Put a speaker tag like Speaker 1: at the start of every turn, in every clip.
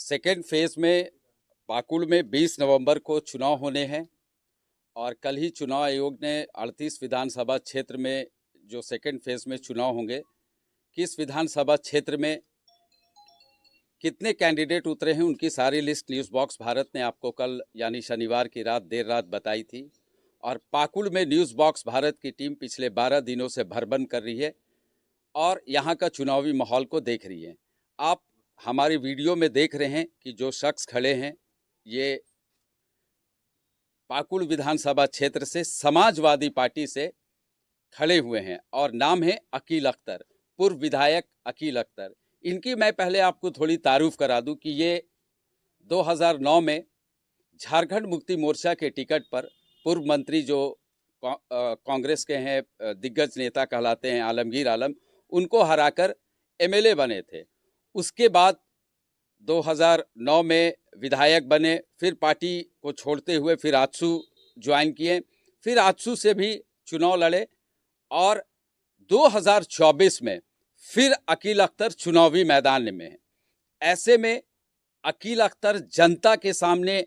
Speaker 1: Second phase में पाकुड़ में 20 नवंबर को चुनाव होने हैं और कल ही चुनाव आयोग ने 38 विधानसभा क्षेत्र में जो सेकेंड फेज में चुनाव होंगे, किस विधानसभा क्षेत्र में कितने कैंडिडेट उतरे हैं, उनकी सारी लिस्ट न्यूज़ बॉक्स भारत ने आपको कल यानी शनिवार की रात देर रात बताई थी। और पाकुड़ में न्यूज़ बॉक्स भारत की टीम पिछले 12 दिनों से भरबंद कर रही है और यहाँ का चुनावी माहौल को देख रही है। आप हमारी वीडियो में देख रहे हैं कि जो शख्स खड़े हैं ये पाकुड़ विधानसभा क्षेत्र से समाजवादी पार्टी से खड़े हुए हैं और नाम है अकील अख्तर, पूर्व विधायक अकील अख्तर। इनकी मैं पहले आपको थोड़ी तारुफ करा दूं कि ये 2009 में झारखंड मुक्ति मोर्चा के टिकट पर पूर्व मंत्री जो कांग्रेस के हैं, दिग्गज नेता कहलाते हैं आलमगीर आलम, उनको हराकर एमएलए बने थे। उसके बाद 2009 में विधायक बने, फिर पार्टी को छोड़ते हुए फिर आजसू ज्वाइन किए, फिर आजसू से भी चुनाव लड़े और 2024 में फिर अकील अख्तर चुनावी मैदान में है। ऐसे में अकील अख्तर जनता के सामने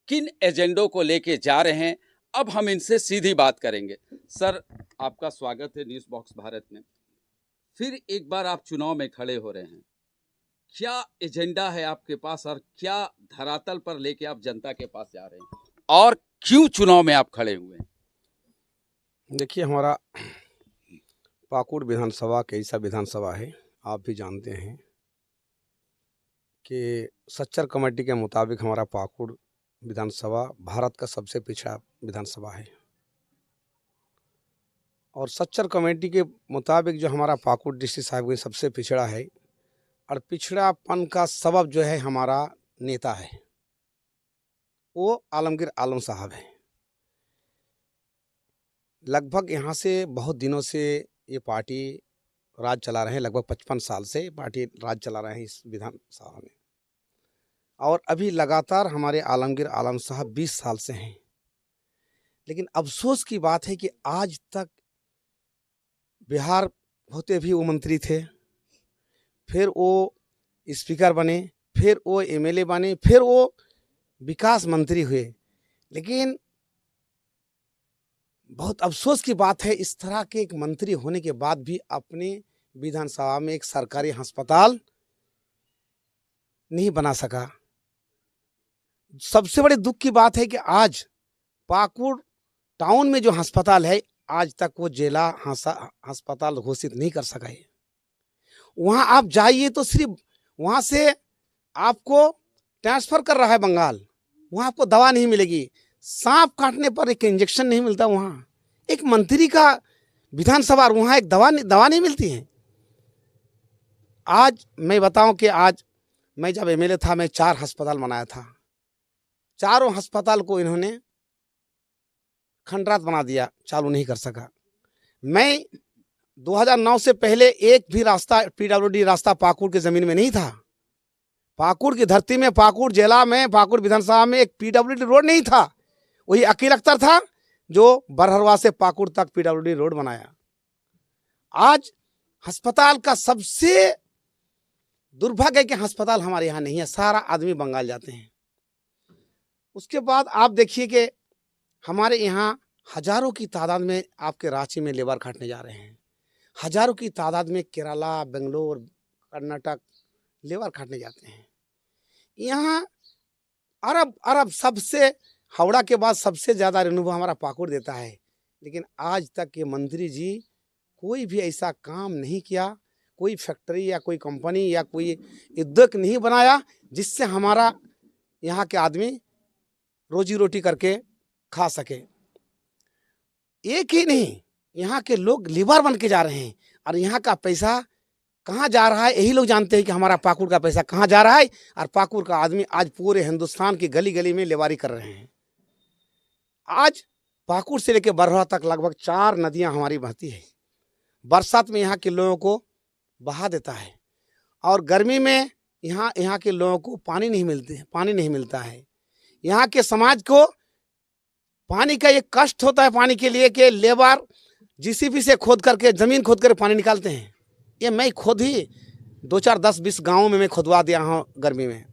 Speaker 1: किन एजेंडों को लेके जा रहे हैं, अब हम इनसे सीधी बात करेंगे। सर, आपका स्वागत है न्यूज़ बॉक्स भारत में। फिर एक बार आप चुनाव में खड़े हो रहे हैं, क्या एजेंडा है आपके पास और क्या धरातल पर लेके आप जनता के पास जा रहे हैं और क्यों चुनाव में आप खड़े हुए हैं?
Speaker 2: देखिए, हमारा पाकुड़ विधानसभा कैसा विधानसभा है आप भी जानते हैं कि सच्चर कमेटी के मुताबिक हमारा पाकुड़ विधानसभा भारत का सबसे पिछड़ा विधानसभा है और सच्चर कमेटी के मुताबिक जो हमारा पाकुड़ डिस्ट्रिक्ट साहिब सबसे पिछड़ा है और पिछड़ापन का सबब जो है हमारा नेता है, वो आलमगीर आलम साहब है। लगभग यहाँ से बहुत दिनों से ये पार्टी राज चला रहे हैं, लगभग 55 साल से पार्टी राज चला रहे हैं इस विधानसभा में और अभी लगातार हमारे आलमगीर आलम साहब 20 साल से हैं। लेकिन अफसोस की बात है कि आज तक बिहार होते भी वो मंत्री थे, फिर वो स्पीकर बने, फिर वो एमएलए बने, फिर वो विकास मंत्री हुए। लेकिन बहुत अफसोस की बात है, इस तरह के एक मंत्री होने के बाद भी अपने विधानसभा में एक सरकारी अस्पताल नहीं बना सका। सबसे बड़े दुख की बात है कि आज पाकुड़ टाउन में जो अस्पताल है, आज तक वो जिला अस्पताल घोषित नहीं कर सका है। वहाँ आप जाइए तो सिर्फ वहाँ से आपको ट्रांसफ़र कर रहा है बंगाल, वहाँ आपको दवा नहीं मिलेगी, सांप काटने पर एक इंजेक्शन नहीं मिलता। वहाँ एक मंत्री का विधानसभा, वहाँ एक दवा नहीं मिलती है। आज मैं बताऊं कि आज मैं जब एमएलए था, मैं 4 अस्पताल बनाया था, चारों अस्पताल को इन्होंने खंडरात बना दिया, चालू नहीं कर सका। मैं 2009 से पहले एक भी रास्ता पीडब्ल्यूडी रास्ता पाकुड़ की ज़मीन में नहीं था। पाकुड़ की धरती में, पाकुड़ जिला में, पाकुड़ विधानसभा में एक पीडब्ल्यूडी रोड नहीं था। वही अकील अख्तर था जो बरहरवा से पाकुड़ तक पीडब्ल्यूडी रोड बनाया। आज अस्पताल का सबसे दुर्भाग्य है कि अस्पताल हमारे यहाँ नहीं है, सारा आदमी बंगाल जाते हैं। उसके बाद आप देखिए कि हमारे यहाँ हजारों की तादाद में आपके रांची में लेबर काटने जा रहे हैं, हजारों की तादाद में केरला, बेंगलोर, कर्नाटक लेबर काटने जाते हैं। यहाँ अरब सबसे हावड़ा के बाद सबसे ज़्यादा रेवेन्यू हमारा पाकुड़ देता है। लेकिन आज तक के मंत्री जी कोई भी ऐसा काम नहीं किया, कोई फैक्ट्री या कोई कंपनी या कोई उद्योग नहीं बनाया जिससे हमारा यहाँ के आदमी रोजी रोटी करके खा सके। एक ही नहीं, यहाँ के लोग लेबर बन के जा रहे हैं और यहाँ का पैसा कहाँ जा रहा है यही लोग जानते हैं कि हमारा पाकुड़ का पैसा कहाँ जा रहा है। और पाकुड़ का आदमी आज पूरे हिंदुस्तान की गली गली में लेबारी कर रहे हैं। आज पाकुड़ से लेकर बरहरा तक लगभग 4 नदियाँ हमारी बहती है। बरसात में यहाँ के लोगों को बहा देता है और गर्मी में यहाँ के लोगों को पानी नहीं मिलता है। यहाँ के समाज को पानी का एक कष्ट होता है पानी के लिए कि लेबर जीसीबी से खोद करके, ज़मीन खोद कर पानी निकालते हैं। ये मैं खुद ही 2, 4, 10, 20 गाँवों में मैं खुदवा दिया हूँ गर्मी में।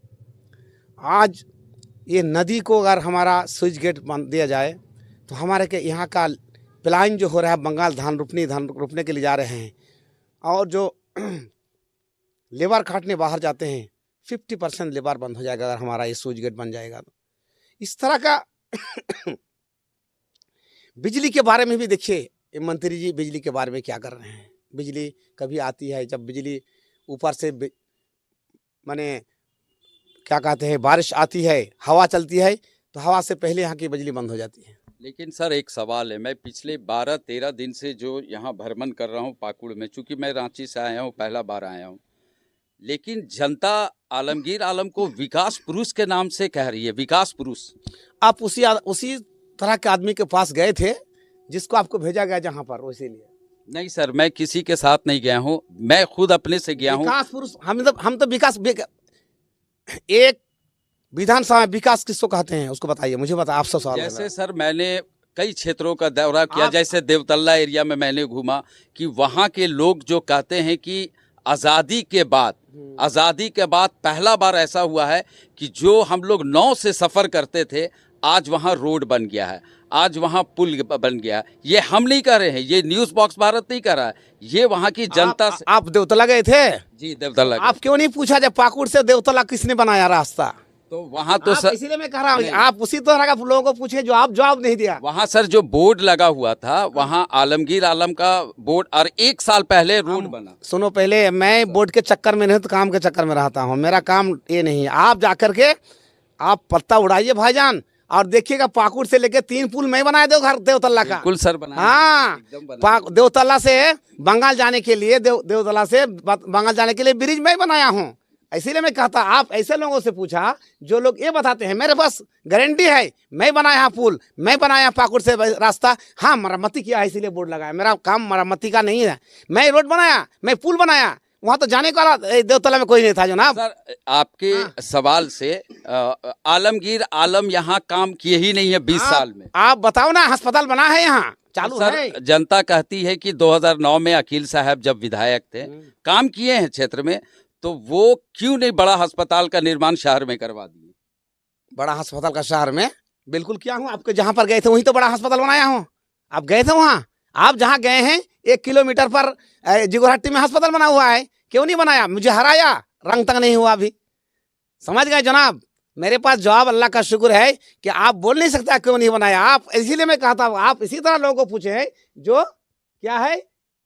Speaker 2: आज ये नदी को अगर हमारा स्विच गेट बंद दिया जाए तो हमारे के यहाँ का प्लान जो हो रहा है बंगाल धान रोपने के लिए जा रहे हैं, और जो लेबर काटने बाहर जाते हैं 50% लेबर बंद हो जाएगा अगर हमारा ये स्विच गेट बन जाएगा तो। इस तरह का बिजली के बारे में भी देखिए, ये मंत्री जी बिजली के बारे में क्या कर रहे हैं। बिजली कभी आती है, जब बिजली ऊपर से माने क्या कहते हैं बारिश आती है, हवा चलती है, तो हवा से पहले यहाँ की बिजली बंद हो जाती है।
Speaker 1: लेकिन सर एक सवाल है, मैं पिछले 12-13 दिन से जो यहाँ भ्रमण कर रहा हूँ पाकुड़ में, चूंकि मैं रांची से आया हूँ, पहला बार आया हूँ, लेकिन जनता आलमगीर आलम को विकास पुरुष के नाम से कह रही है, विकास पुरुष।
Speaker 2: आप उसी तरह के आदमी के पास गए थे जिसको आपको भेजा गया जहाँ पर, इसीलिए।
Speaker 1: नहीं सर, मैं किसी के साथ नहीं गया हूँ, मैं खुद अपने से गया हूँ।
Speaker 2: विकास पुरुष हम तो विकास एक विधानसभा विकास किसको कहते हैं उसको बताइए, मुझे बता। आप सवाल
Speaker 1: जैसे सर मैंने कई क्षेत्रों का दौरा किया, जैसे देवतल्ला एरिया में मैंने घूमा कि वहाँ के लोग जो कहते हैं कि आज़ादी के बाद पहला बार ऐसा हुआ है कि जो हम लोग नाव से सफ़र करते थे, आज वहाँ रोड बन गया है, आज वहाँ पुल बन गया है। ये हम नहीं कर रहे हैं, ये न्यूज़ बॉक्स भारत नहीं कर रहा है, ये वहाँ की जनता से।
Speaker 2: आप देवतला गए थे?
Speaker 1: जी देवतला।
Speaker 2: आप क्यों नहीं पूछा जब पाकुड़ से देवतला किसने बनाया रास्ता?
Speaker 1: तो वहाँ तो सर,
Speaker 2: इसीलिए मैं कह रहा हूँ आप उसी तरह का लोगों को पूछे जो आप जवाब नहीं दिया।
Speaker 1: वहाँ सर जो बोर्ड लगा हुआ था, वहाँ आलमगीर आलम का बोर्ड, और 1 साल पहले रोड बना।
Speaker 2: सुनो, पहले मैं बोर्ड के चक्कर में नहीं तो काम के चक्कर में रहता हूँ। मेरा काम ये नहीं है। आप जाकर के आप पत्ता उड़ाइए भाईजान, और देखिएगा पाकुड़ से लेके 3 पुल मैं बनाया देवतल्ला का।
Speaker 1: बिल्कुल सर बना।
Speaker 2: हाँ, देवतल्ला से बंगाल जाने के लिए, देवतल्ला से बंगाल जाने के लिए ब्रिज मैं बनाया हूँ। इसीलिए मैं कहता, आप ऐसे लोगों से पूछा जो लोग ये बताते हैं मेरे पास गारंटी है, मैं बनाया पुल, मैं बनाया पाकुड़ से रास्ता। हाँ, मरम्मती किया है इसीलिए बोर्ड लगाया। मेरा काम मरम्मती का नहीं है। मैं रोड बनाया, मैं पुल बनाया, वहाँ तो जाने का देवतला में कोई नहीं था जनाब।
Speaker 1: सर आपके सवाल से आलमगीर आलम यहाँ काम किए ही नहीं है 20 साल में।
Speaker 2: आप बताओ ना, अस्पताल बना है यहाँ, चालू
Speaker 1: सर
Speaker 2: है।
Speaker 1: जनता कहती है कि 2009 में अकील साहब जब विधायक थे, काम किए हैं क्षेत्र में, तो वो क्यों नहीं बड़ा अस्पताल का निर्माण शहर में करवा दिए?
Speaker 2: बड़ा अस्पताल का शहर में बिल्कुल किया हूँ। आपके जहाँ पर गए थे वहीं तो बड़ा अस्पताल बनाया हूँ। आप गए थे वहाँ? आप जहाँ गए हैं 1 किलोमीटर पर जिगोहट्टी में अस्पताल बना हुआ है, क्यों नहीं बनाया? मुझे हराया, रंग तक नहीं हुआ अभी। समझ गए जनाब? मेरे पास जवाब अल्लाह का शुक्र है कि आप बोल नहीं सकता क्यों नहीं बनाया। आप इसीलिए मैं कहता हूँ, आप इसी तरह लोगों को पूछे जो क्या है,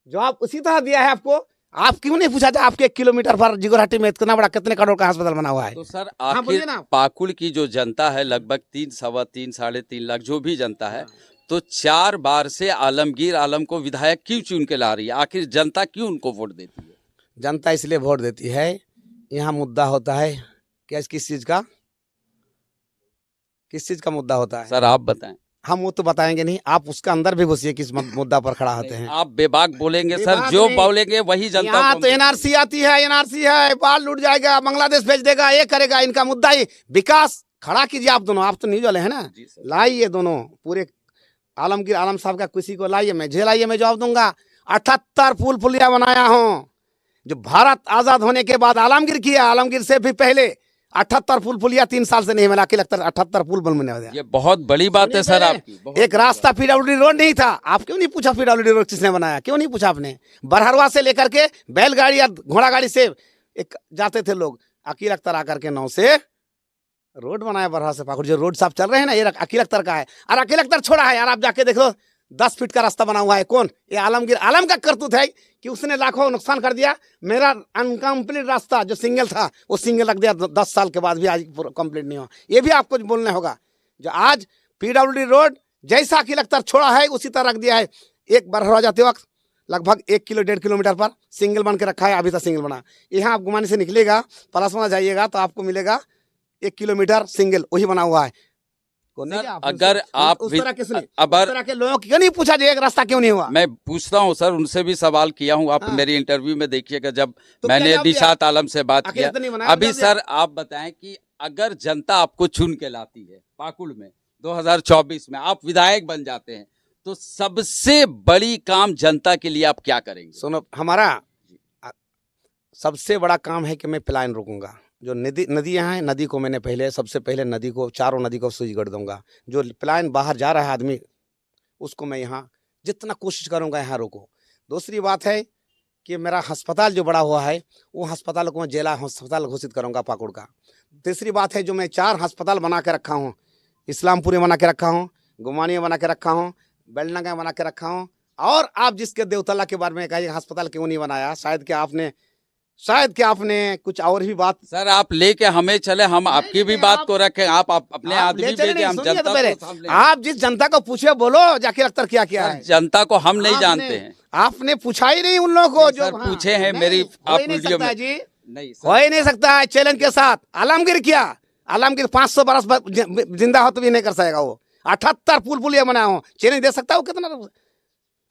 Speaker 2: जवाब उसी तरह दिया है आपको। आप क्यों नहीं पूछा था आपके 1 किलोमीटर पर जिगोहट्टी में इतना बड़ा कितने करोड़ का अस्पताल बना हुआ है?
Speaker 1: तो सर आखिर पाकुड़ की जो जनता है, लगभग 3, सवा 3, 3.5 लाख जो भी जनता है, तो 4 बार से आलमगीर आलम को विधायक क्यों चुन के ला रही है? आखिर जनता क्यों उनको वोट देती है?
Speaker 2: जनता इसलिए वोट देती है, यहाँ मुद्दा होता है क्या, किस चीज का मुद्दा होता है?
Speaker 1: सर आप बताएं।
Speaker 2: हम वो तो बताएंगे नहीं, आप उसका अंदर भी घुसिए किस मुद्दा पर खड़ा होते हैं।
Speaker 1: आप बेबाक बोलेंगे सर, जो बोलेंगे वही जनता।
Speaker 2: यहाँ तो एनआरसी आती है, एनआरसी है, बाल लूट जाएगा, बांग्लादेश भेज देगा, ये करेगा। इनका मुद्दा ही विकास। खड़ा कीजिए आप दोनों, आप तो न्यूज वाले हैं ना, लाइए दोनों पूरे आलमगीर आलम साहब का किसी को लाइए, मैं झेलाइए, मैं जवाब दूंगा। 78 पुल पुलिया बनाया हूँ, जो भारत आजाद होने के बाद आलमगीर किया। आलमगीर से भी पहले 78 पुल पुलिया 3 साल से नहीं बना के, लगता 78 पुल बनने वाले।
Speaker 1: ये बहुत बड़ी बात है सर आपकी।
Speaker 2: एक रास्ता पीडब्ल्यूडी रोड नहीं था। आप क्यों नहीं पूछा पीडब्ल्यूडी रोड किसने बनाया? क्यों नहीं पूछा आपने? बरहरवा से लेकर के बैलगाड़ी या घोड़ा गाड़ी से एक जाते थे लोग, अकील अख्तर आकर के 9 से रोड बनाया बरहरवा से पाकुड़। जो रोड साहब चल रहे हैं ना, ये अकील अख्तर का है। और अकील अख्तर छोड़ा है यार, आप जाके देखो 10 फीट का रास्ता बना हुआ है। कौन? ये आलमगीर आलम का करतूत है कि उसने लाखों नुकसान कर दिया। मेरा अनकम्प्लीट रास्ता जो सिंगल था, वो सिंगल रख दिया। 10 साल के बाद भी आज कंप्लीट नहीं हुआ। ये भी आपको बोलना होगा। जो आज पीडब्ल्यूडी रोड जैसा अकील अख्तर छोड़ा है उसी तरह रख दिया है। एक बरहरवा जाते वक्त लगभग 1-1.5 किलोमीटर पर सिंगल बन के रखा है। अभी तक सिंगल बना। यहाँ आप गुमानी से निकलेगा, पलासवाना जाइएगा तो आपको मिलेगा 1 किलोमीटर सिंगल, वही बना हुआ है।
Speaker 1: अगर आप
Speaker 2: उस तरह के लोगों क्यों नहीं पूछा जाए, एक रास्ता क्यों नहीं हुआ?
Speaker 1: मैं पूछता हूँ सर, उनसे भी सवाल किया हूँ। आप मेरी इंटरव्यू में देखिएगा, जब मैंने दिशात आलम से बात किया। अभी सर आप बताएं कि अगर जनता आपको चुन के लाती है पाकुड़ में 2024 में, आप विधायक बन जाते हैं, तो सबसे बड़ी काम जनता के लिए आप क्या करेंगे?
Speaker 2: सुनो, हमारा सबसे बड़ा काम है कि मैं पलायन रोकूंगा। जो नदियाँ हैं, नदी को मैंने सबसे पहले नदी को, चारों नदी को स्विच कर दूंगा। जो प्लान बाहर जा रहा है आदमी, उसको मैं यहाँ जितना कोशिश करूंगा यहाँ रोको। दूसरी बात है कि मेरा अस्पताल जो बड़ा हुआ है, वो अस्पताल को मैं जिला अस्पताल घोषित करूंगा पाकुड़ का। तीसरी बात है, जो मैं 4 अस्पताल बना के रखा हूँ, इस्लामपुरी बना के रखा हूँ, गुमानिया बना के रखा हूँ, बेलनगा बना के रखा हूँ। और आप जिसके देवतला के बारे में कहा अस्पताल क्यों नहीं बनाया, शायद कि आपने कुछ और भी बात।
Speaker 1: सर आप लेके हमें चले, हम आपकी भी बात को रखें, आप अपने आदमी भेजे, हम
Speaker 2: सुनिए
Speaker 1: जनता
Speaker 2: तो पहले,
Speaker 1: को सामने।
Speaker 2: आप जिस जनता को पूछे बोलो जाकिर अख्तर क्या क्या
Speaker 1: सर,
Speaker 2: है।
Speaker 1: जनता को हम नहीं
Speaker 2: आपने-
Speaker 1: जानते हैं।
Speaker 2: आपने पूछा ही नहीं उन लोगों को
Speaker 1: नहीं,
Speaker 2: जो
Speaker 1: सर,
Speaker 2: हाँ,
Speaker 1: पूछे हैं
Speaker 2: नहीं,
Speaker 1: मेरी
Speaker 2: हो
Speaker 1: आप
Speaker 2: ही नहीं
Speaker 1: वीडियो
Speaker 2: सकता
Speaker 1: में।
Speaker 2: जी,
Speaker 1: नहीं
Speaker 2: हो ही नहीं सकता है चैलेंज के साथ। आलमगीर क्या, आलमगीर 500 बरस जिंदा हो तो भी नहीं कर सकेगा वो। 78 पुल ये बनाया हो, चैलेंज दे सकता है वो? कितना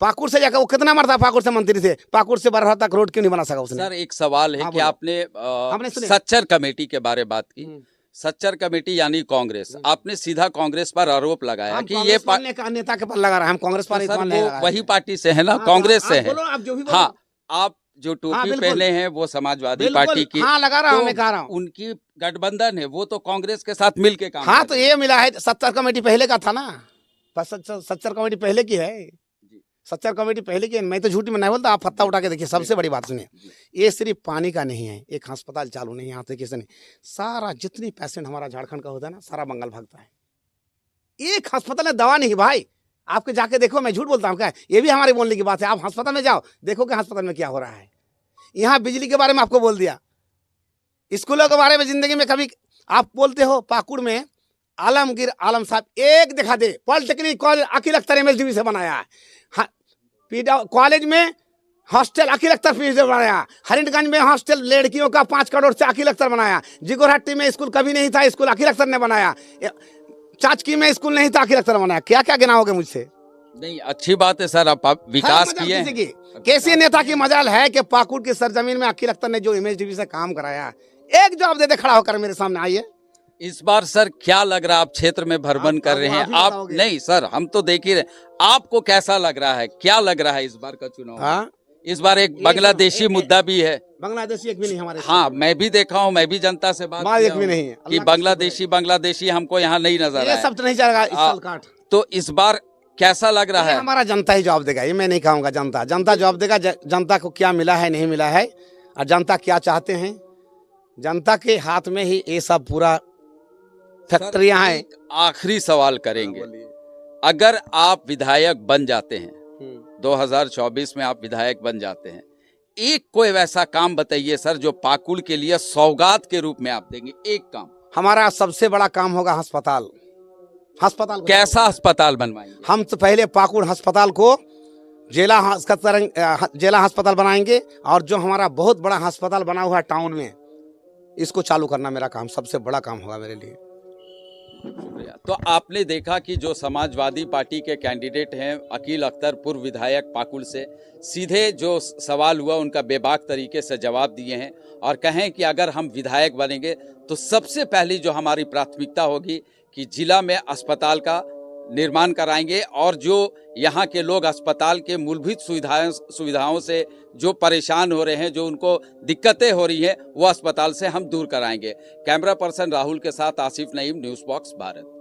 Speaker 2: पाकुड़ से जाकर वो कितना मरता, पाकुड़ से मंत्री थे, पाकुड़ से बरहा तक रोड क्यों नहीं बना सका उसने?
Speaker 1: सर एक सवाल है
Speaker 2: हाँ,
Speaker 1: कि
Speaker 2: बोलो।
Speaker 1: आपने
Speaker 2: हमने सुने।
Speaker 1: सच्चर कमेटी के बारे में बात की। सच्चर कमेटी यानी कांग्रेस, आपने सीधा कांग्रेस पर आरोप लगाया
Speaker 2: हम
Speaker 1: कि ये
Speaker 2: कांग्रेस वाले का नेता के पर लगा रहा है, हम कांग्रेस
Speaker 1: तो
Speaker 2: पार्टी
Speaker 1: सर
Speaker 2: नहीं
Speaker 1: वो
Speaker 2: लगा रहे
Speaker 1: वही
Speaker 2: हैं।
Speaker 1: पार्टी से है ना,
Speaker 2: हाँ,
Speaker 1: कांग्रेस
Speaker 2: आप
Speaker 1: से है।
Speaker 2: बोलो, आप जो भी बोलो।
Speaker 1: हाँ, आप जो
Speaker 2: हाँ,
Speaker 1: टोपी
Speaker 2: बिल्कुल।
Speaker 1: पहने हैं वो समाजवादी
Speaker 2: बिल्कुल,
Speaker 1: पार्टी की।
Speaker 2: हाँ, लगा रहा हूं,
Speaker 1: तो
Speaker 2: मैं कह रहा हूं।
Speaker 1: उनकी गठबंधन है, वो तो कांग्रेस के साथ मिलके काम
Speaker 2: हाँ
Speaker 1: कर
Speaker 2: तो
Speaker 1: रहे हैं।
Speaker 2: ये मिला है, सच्चर कमेटी पहले का था ना, सच्चर कमेटी पहले की है। सच्चर कमेटी पहले की है, मैं तो झूठ में नहीं बोलता, आप पत्ता उठा के देखिए। सबसे बड़ी बात सुनिए, ये सिर्फ पानी का नहीं है, एक अस्पताल चालू नहीं यहाँ से किसी ने, सारा जितनी पेशेंट हमारा झारखंड का होता है ना, सारा बंगाल भागता है। एक अस्पताल में दवा नहीं भाई, आपके जाके देखो, मैं झूठ बोलता हूँ क्या? ये भी हमारे बोलने की बात है। आप अस्पताल में जाओ, देखो कि अस्पताल में क्या हो रहा है। यहाँ बिजली के बारे में आपको बोल दिया, स्कूलों के बारे में जिंदगी में कभी आप बोलते हो? पाकुड़ में आलमगीर आलम साहब एक दिखा दे, polytechnic college Akil Akhtar MSDB से बनाया है। कॉलेज में हॉस्टल अकील अख्तर फीस से बनाया। हरिंटगंज में हॉस्टल लड़कियों का 5 करोड़ से अकील अख्तर बनाया। जिगोरहट्टी में स्कूल कभी नहीं था, स्कूल अकील अख्तर ने बनाया। चाचकी में स्कूल नहीं था, अकील अख्तर बनाया। क्या क्या गिनाओगे मुझसे?
Speaker 1: नहीं, अच्छी बात है सर, आप विकास किए हैं।
Speaker 2: कैसे नेता की मजाल है कि पाकुड़ की सरजमीन में अकील अख्तर ने जो MSDB से काम कराया, एक जवाब दे दे, खड़ा होकर मेरे सामने आइए।
Speaker 1: इस बार सर क्या लग रहा है, आप क्षेत्र में भ्रमण कर रहे हैं आप? नहीं सर, हम तो देख ही रहे, आपको कैसा लग रहा है, क्या लग रहा है इस बार का चुनाव?
Speaker 2: हाँ,
Speaker 1: इस बार एक बांग्लादेशी मुद्दा भी है।
Speaker 2: बांग्लादेशी एक भी नहीं हमारे।
Speaker 1: हाँ, मैं भी देखा हूँ, मैं भी जनता से बात
Speaker 2: एक
Speaker 1: किया
Speaker 2: भी
Speaker 1: हूँ
Speaker 2: नहीं है
Speaker 1: कि बांग्लादेशी हमको यहाँ नहीं नजर
Speaker 2: ये
Speaker 1: आया।
Speaker 2: सब तो नहीं चलेगा इस साल काट।
Speaker 1: तो इस बार कैसा लग रहा
Speaker 2: ये
Speaker 1: है?
Speaker 2: हमारा जनता ही जवाब देगा, ये मैं नहीं कहूँगा। जनता जवाब देगा, जनता को क्या मिला है नहीं मिला है, और जनता क्या चाहते हैं। जनता के हाथ में ही ये सब पूरा फैक्ट्रियां हैं।
Speaker 1: आखिरी सवाल करेंगे, अगर आप विधायक बन जाते हैं, 2024 में आप विधायक बन जाते हैं, एक कोई वैसा काम बताइए सर जो पाकुड़ के लिए सौगात के रूप में आप देंगे। एक काम।
Speaker 2: हमारा सबसे बड़ा काम होगा अस्पताल।
Speaker 1: कैसा अस्पताल बनवाएंगे?
Speaker 2: हम तो पहले पाकुड़ अस्पताल को जिला अस्पताल बनाएंगे, और जो हमारा बहुत बड़ा अस्पताल बना हुआ है टाउन में, इसको चालू करना मेरा काम, सबसे बड़ा काम होगा मेरे लिए।
Speaker 1: शुक्रिया। तो आपने देखा कि जो समाजवादी पार्टी के कैंडिडेट हैं अकील अख्तर, पूर्व विधायक पाकुड़ से, सीधे जो सवाल हुआ उनका बेबाक तरीके से जवाब दिए हैं, और कहें कि अगर हम विधायक बनेंगे तो सबसे पहली जो हमारी प्राथमिकता होगी कि जिला में अस्पताल का निर्माण कराएंगे, और जो यहाँ के लोग अस्पताल के मूलभूत सुविधाओं से जो परेशान हो रहे हैं, जो उनको दिक्कतें हो रही हैं, वो अस्पताल से हम दूर कराएंगे। कैमरा पर्सन राहुल के साथ आसिफ नईम, न्यूज़ बॉक्स भारत।